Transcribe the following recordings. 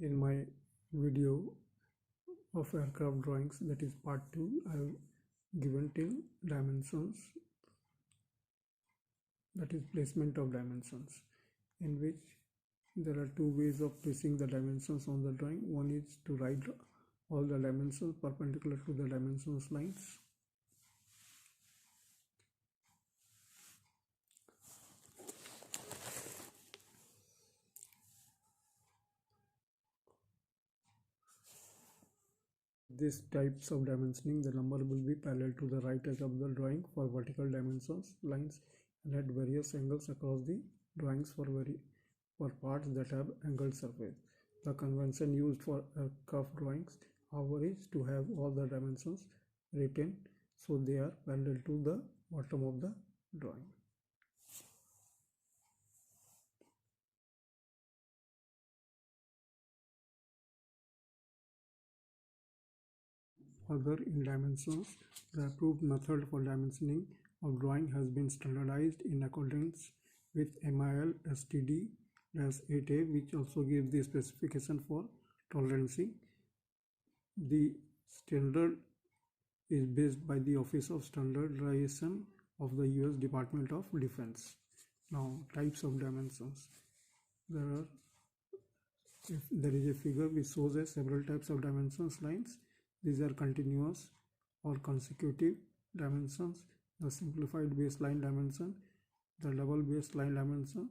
In my video of aircraft drawings, that is part 2, I have given till dimensions, that is placement of dimensions, in which there are two ways of placing the dimensions on the drawing. One is to write all the dimensions perpendicular to the dimensions lines. These types of dimensioning, the number will be parallel to the right edge of the drawing for vertical dimensions lines and at various angles across the drawings for parts that have angled surface. The convention used for aircraft drawings, however, is to have all the dimensions written so they are parallel to the bottom of the drawing. Further, in dimensions, the approved method for dimensioning of drawing has been standardized in accordance with MIL STD-8A, which also gives the specification for tolerancy. The standard is based by the Office of Standardization of the US Department of Defense. Now, types of dimensions. If there is a figure which shows several types of dimensions lines. These are continuous or consecutive dimensions, the simplified baseline dimension, the double baseline dimension,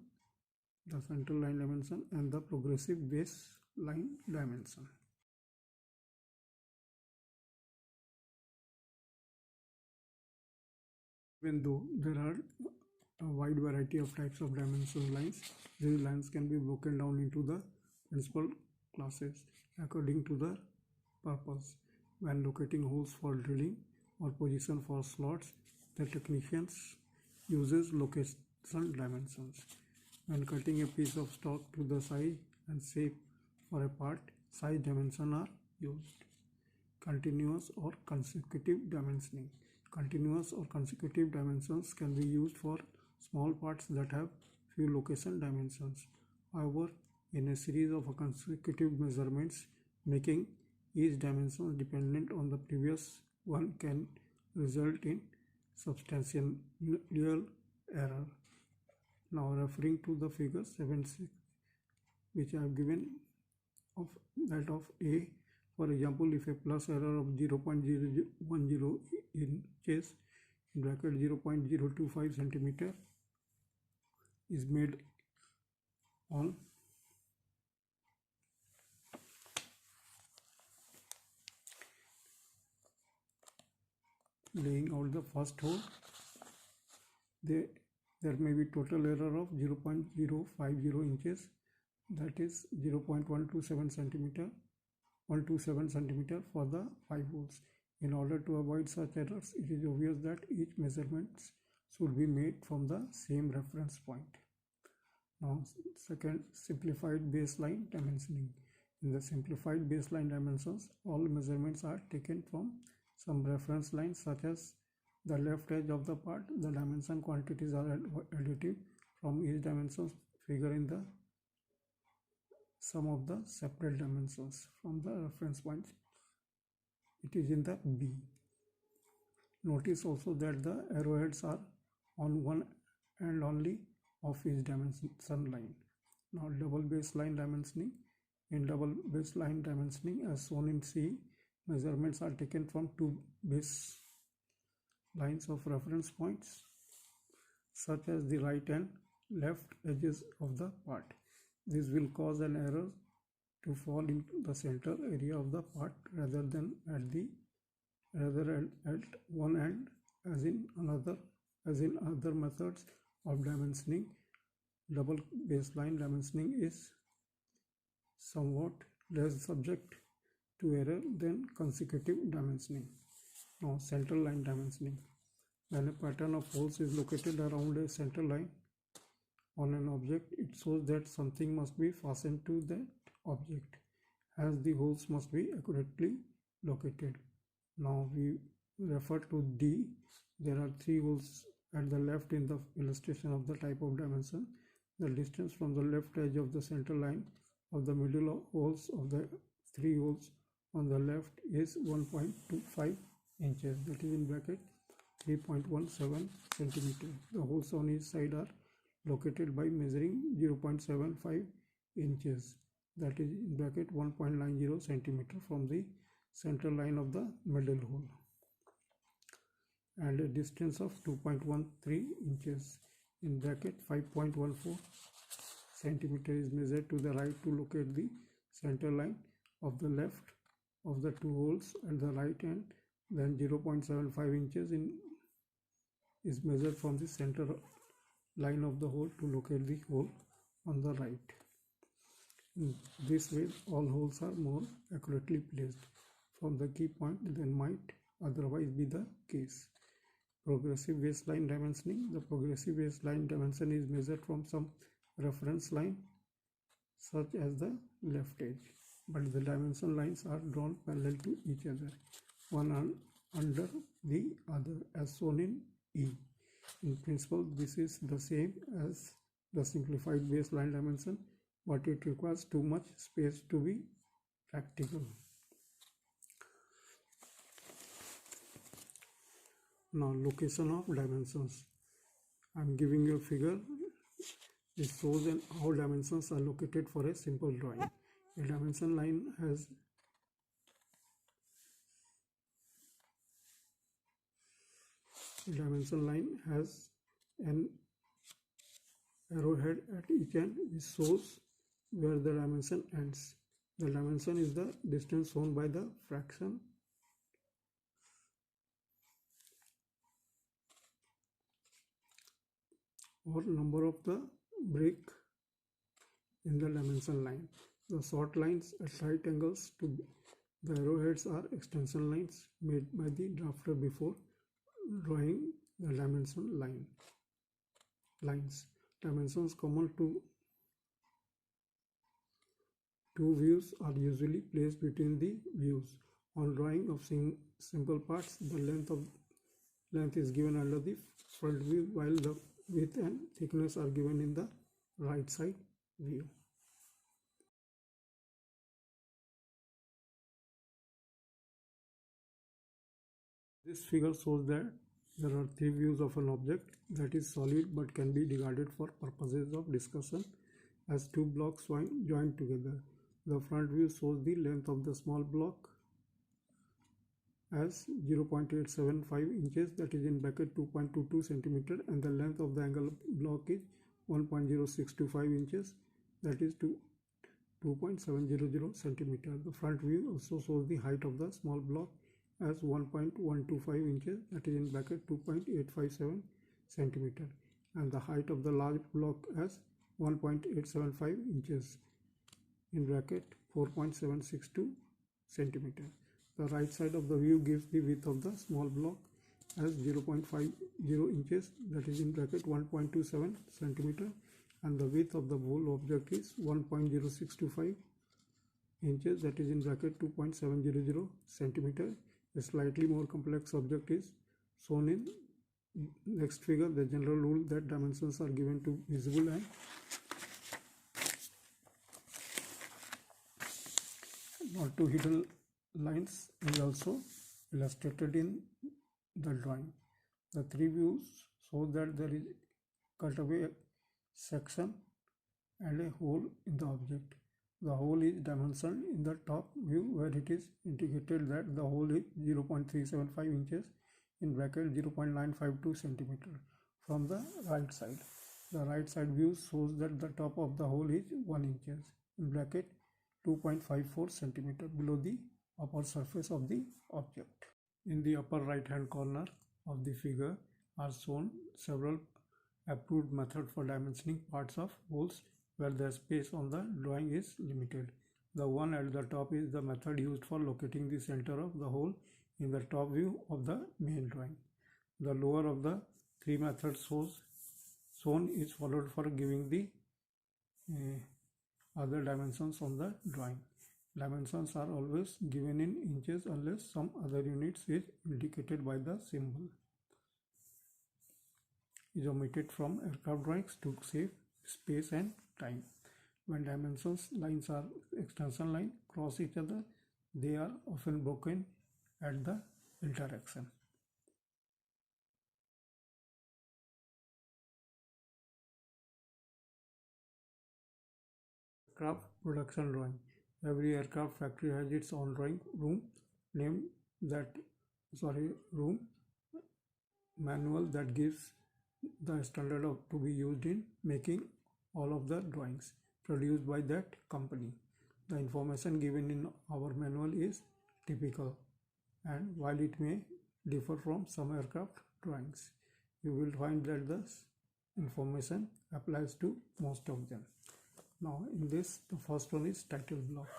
the central line dimension, and the progressive baseline dimension. Even though there are a wide variety of types of dimension lines, these lines can be broken down into the principal classes according to the purpose. When locating holes for drilling or position for slots, the technicians uses location dimensions. When cutting a piece of stock to the size and shape for a part, size dimensions are used. Continuous or consecutive dimensioning. Continuous or consecutive dimensions can be used for small parts that have few location dimensions. However, in a series of consecutive measurements, making each dimension dependent on the previous one can result in substantial error. Now, referring to the figure 7.6, which I have given of that of A, for example, if a plus error of 0.010 inches in bracket 0.025 centimeter is made on laying out the first hole, there may be total error of 0.050 inches, that is 0.127 centimeter for the 5 holes. In order to avoid such errors, it is obvious that each measurements should be made from the same reference point. Now, second, simplified baseline dimensioning. In the simplified baseline dimensions, all measurements are taken from some reference lines such as the left edge of the part. The dimension quantities are additive from each dimensions figure in the sum of the separate dimensions from the reference points. It is in the B. Notice also that the arrowheads are on one end only of each dimension line. Now, double baseline dimensioning. In double baseline dimensioning, as shown in C, measurements are taken from two base lines of reference points, such as the right and left edges of the part. This will cause an error to fall into the center area of the part rather than at one end as in other methods of dimensioning. Double baseline dimensioning is somewhat less subject to error than consecutive dimensioning. Now, central line dimensioning. When a pattern of holes is located around a central line on an object, it shows that something must be fastened to that object, as the holes must be accurately located. Now, we refer to D. There are 3 holes at the left in the illustration of the type of dimension. The distance from the left edge of the center line of the middle holes of the 3 holes on the left is 1.25 inches, that is in bracket 3.17 centimeter. The holes on each side are located by measuring 0.75 inches, that is in bracket 1.90 centimeter from the center line of the middle hole, and a distance of 2.13 inches in bracket 5.14 centimeter is measured to the right to locate the center line of the left of the 2 holes at the right, and then 0.75 inches is measured from the center line of the hole to locate the hole on the right. In this way, all holes are more accurately placed from the key point than might otherwise be the case. Progressive baseline dimensioning. The progressive baseline dimension is measured from some reference line such as the left edge, but the dimension lines are drawn parallel to each other, one under the other, as shown in E. In principle, this is the same as the simplified baseline dimension, but it requires too much space to be practical. Now, location of dimensions. I am giving you a figure. It shows how dimensions are located for a simple drawing. A dimension line has an arrowhead at each end which shows where the dimension ends. The dimension is the distance shown by the fraction or number of the break in the dimension line. The short lines at right angles to the arrowheads are extension lines made by the drafter before drawing the dimension lines. Dimensions common to two views are usually placed between the views. On drawing of simple parts, the length is given under the front view, while the width and thickness are given in the right side view. This figure shows that there are 3 views of an object that is solid but can be regarded for purposes of discussion as 2 blocks joined together. The front view shows the length of the small block as 0.875 inches, that is in bracket 2.22 centimeter, and the length of the angle block is 1.0625 inches, that is 2.700 centimeter. The front view also shows the height of the small block as 1.125 inches, that is in bracket 2.857 centimeter, and the height of the large block as 1.875 inches, in bracket 4.762 centimeter. The right side of the view gives the width of the small block as 0.50 inches, that is in bracket 1.27 centimeter, and the width of the whole object is 1.0625 inches, that is in bracket 2.700 centimeter. A slightly more complex object is shown in next figure. The general rule that dimensions are given to visible and not to hidden lines is also illustrated in the drawing. The 3 views show that there is cutaway section and a hole in the object. The hole is dimensioned in the top view, where it is indicated that the hole is 0.375 inches, in bracket 0.952 centimeter from the right side. The right side view shows that the top of the hole is 1 inches, in bracket 2.54 centimeter below the upper surface of the object. In the upper right hand corner of the figure are shown several approved methods for dimensioning parts of holes where the space on the drawing is limited. The one at the top is the method used for locating the center of the hole in the top view of the main drawing. The lower of the 3 methods shown is followed for giving the other dimensions on the drawing. Dimensions are always given in inches unless some other units is indicated by the symbol. Is omitted from aircraft drawings to save space and time. When dimensions lines are extension line cross each other, they are often broken at the interaction. Aircraft production drawing. Every aircraft factory has its own drawing room manual that gives the standard to be used in making all of the drawings produced by that company. The information given in our manual is typical, and while it may differ from some aircraft drawings, you will find that the information applies to most of them. Now in this, the first one is title block.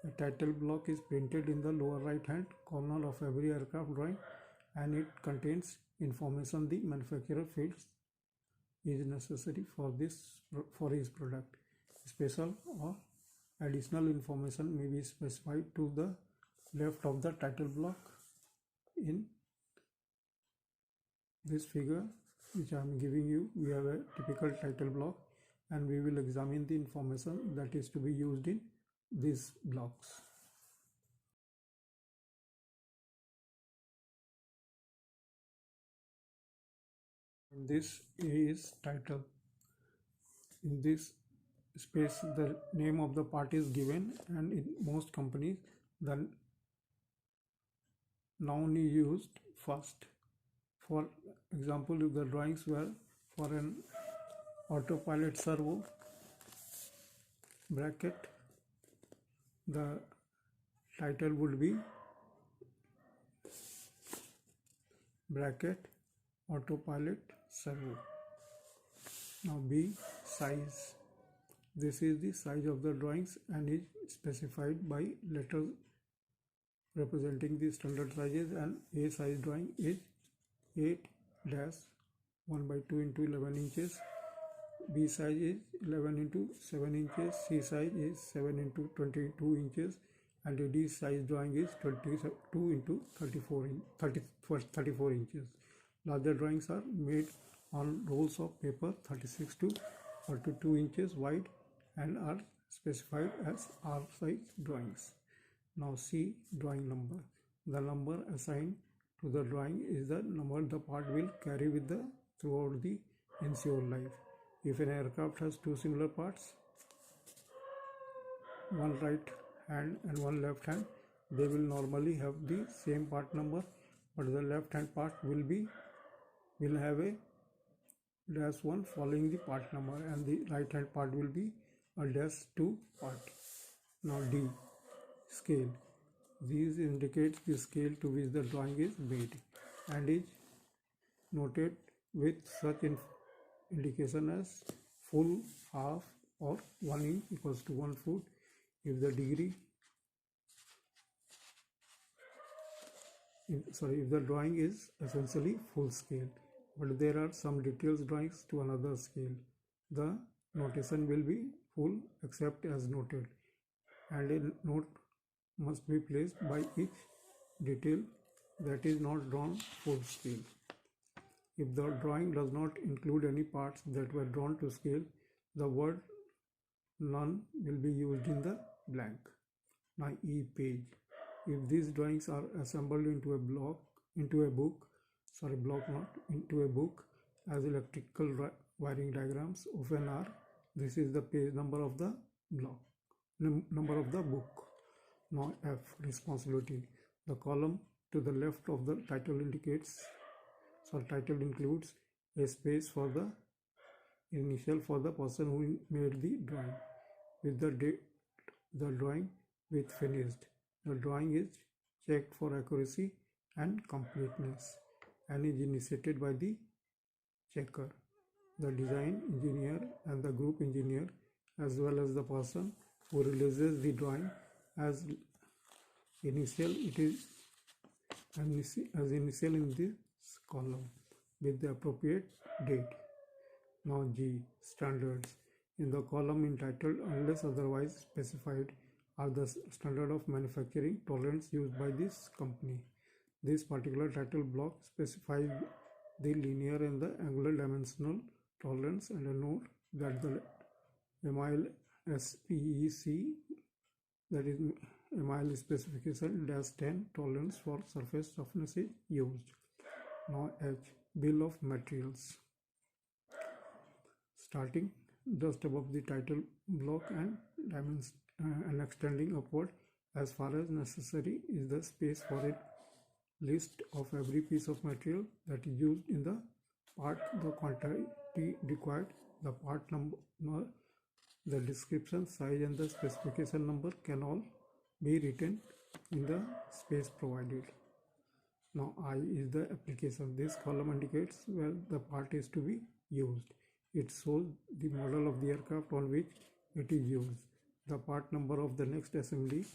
A title block is printed in the lower right hand corner of every aircraft drawing, and it contains information the manufacturer feels is necessary for his product. Special or additional information may be specified to the left of the title block. In this figure which I am giving you, we have a typical title block, and we will examine the information that is to be used in these blocks. This is title. In this space, the name of the part is given, and in most companies the noun is used first. For example, if the drawings were for an autopilot servo, bracket, the title would be bracket autopilot servo. Now B, size. This is the size of the drawings and is specified by letters representing the standard sizes, and A size drawing is 8-1/2 into 11 inches. B size is 11 into 7 inches. C size is 7 into 22 inches, and the D size drawing is 22 into 34 inches. Larger drawings are made on rolls of paper 36 to 42 inches wide and are specified as R size drawings. Now see drawing number. The number assigned to the drawing is the number the part will carry with the throughout the ensuing life. If an aircraft has two similar parts, one right hand and one left hand, they will normally have the same part number, but the left hand part will have a -1 following the part number, and the right hand part will be a -2 part. Now D, scale. These indicate the scale to which the drawing is made and is noted with such indication as full, half, or 1 inch equals to 1 foot if the drawing is essentially full scale, but there are some details drawings to another scale. The notation will be full except as noted, and a note must be placed by each detail that is not drawn full scale. If the drawing does not include any parts that were drawn to scale, the word none will be used in the blank. Now E, page. If these drawings are assembled into a book as electrical wiring diagrams often are, this is the page number of the book. Now F, responsibility. The column to the left of the title includes a space for the initial for the person who made the drawing with the date the drawing with finished. The drawing is checked for accuracy and completeness and is initiated by the checker, the design engineer and the group engineer, as well as the person who releases the drawing as initial. It is as initial in this column with the appropriate date. Now G, standards. In the column entitled unless otherwise specified are the standard of manufacturing tolerance used by this company. This particular title block specifies the linear and the angular dimensional tolerance, and a note that the MIL SPEC, that is MIL specification -10 tolerance for surface roughness is used. Now H, bill of materials. Starting just above the title block and extending upward as far as necessary is the space for a list of every piece of material that is used in the part, the quantity required, the part number, the description, size and the specification number can all be written in the space provided. Now I is the application. This column indicates where the part is to be used. It shows the model of the aircraft on which it is used, the part number of the next assembly,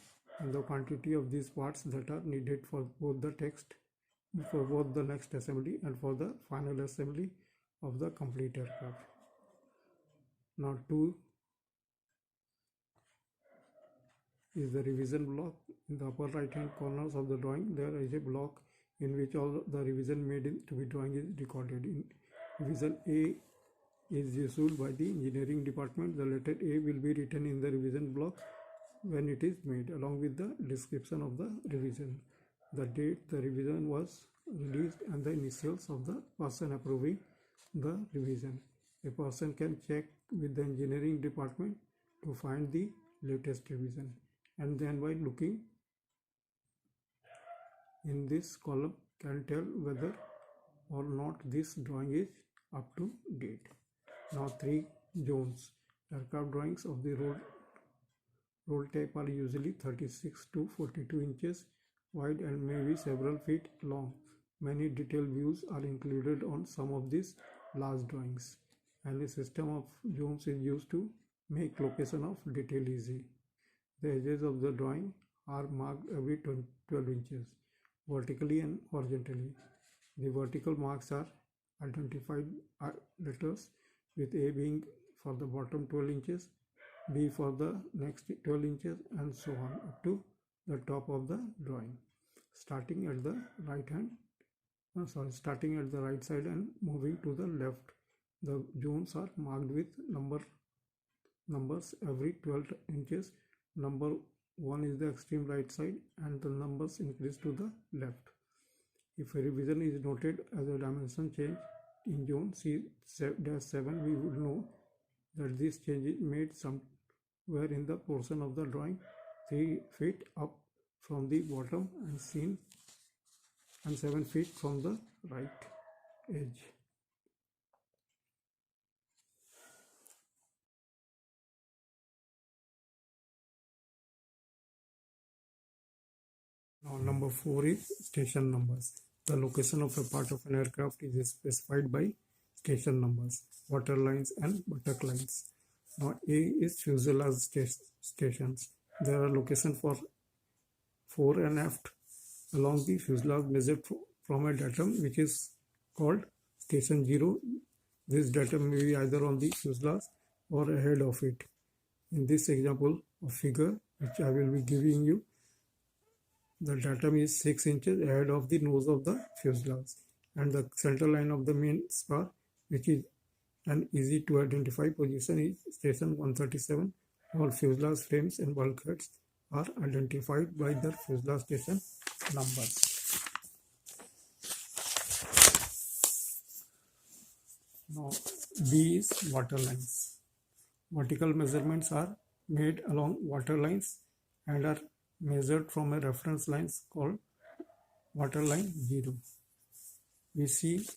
and the quantity of these parts that are needed for both the next assembly and for the final assembly of the complete aircraft. Now 2 is the revision block. In the upper right hand corners of the drawing there is a block in which all the revision made to be drawing is recorded. In revision A is issued by the engineering department. The letter A will be written in the revision block when it is made, along with the description of the revision, the date the revision was released, and the initials of the person approving the revision. A person can check with the engineering department to find the latest revision, and then by looking in this column can tell whether or not this drawing is up to date. Now 3 zones. Aircraft drawings of the roll type are usually 36 to 42 inches wide and may be several feet long. Many detailed views are included on some of these large drawings, and a system of zones is used to make location of detail easy. The edges of the drawing are marked every 12 inches, vertically and horizontally. The vertical marks are identified letters, with A being for the bottom 12 inches, B for the next 12 inches, and so on up to the top of the drawing. Starting at the right side and moving to the left, the zones are marked with numbers every 12 inches. Number 1 is the extreme right side, and the numbers increase to the left. If a revision is noted as a dimension change in zone C-7, we would know that this change is made somewhere in the portion of the drawing 3 feet up from the bottom and 7 feet from the right edge. Now number 4 is station numbers. The location of a part of an aircraft is specified by station numbers, water lines and buttock lines. Now A is fuselage stations. There are locations for fore and aft along the fuselage measured from a datum which is called station 0. This datum may be either on the fuselage or ahead of it. In this example of figure which I will be giving you, the datum is 6 inches ahead of the nose of the fuselage, and the center line of the main spar, which is an easy to identify position, is station 137. All fuselage frames and bulkheads are identified by their fuselage station numbers. Now B is water lines. Vertical measurements are made along water lines and are measured from a reference line called water line 0. We see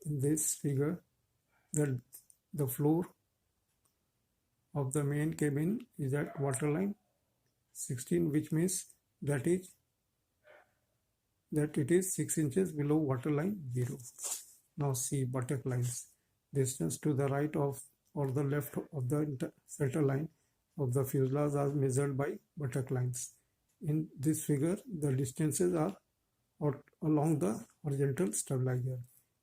in this figure that the floor of the main cabin is at water line 16, which means that it is 6 inches below water line 0. Now C, buttock lines. Distance to the right of or the left of the center line of the fuselage are measured by buttock lines. In this figure, the distances are along the horizontal stabilizer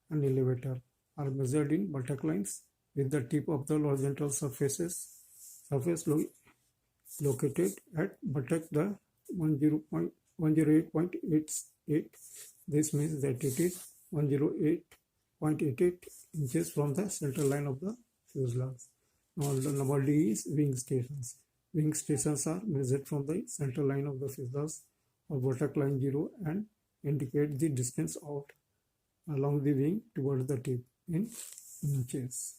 and elevator are measured in buttock lines, with the tip of the horizontal surface located at buttock the 108.88. This means that it is 108.88 inches from the center line of the fuselage. Now the number D is wing stations. Wing stations are measured from the center line of the feathers or vertex line 0 and indicate the distance out along the wing towards the tip in inches.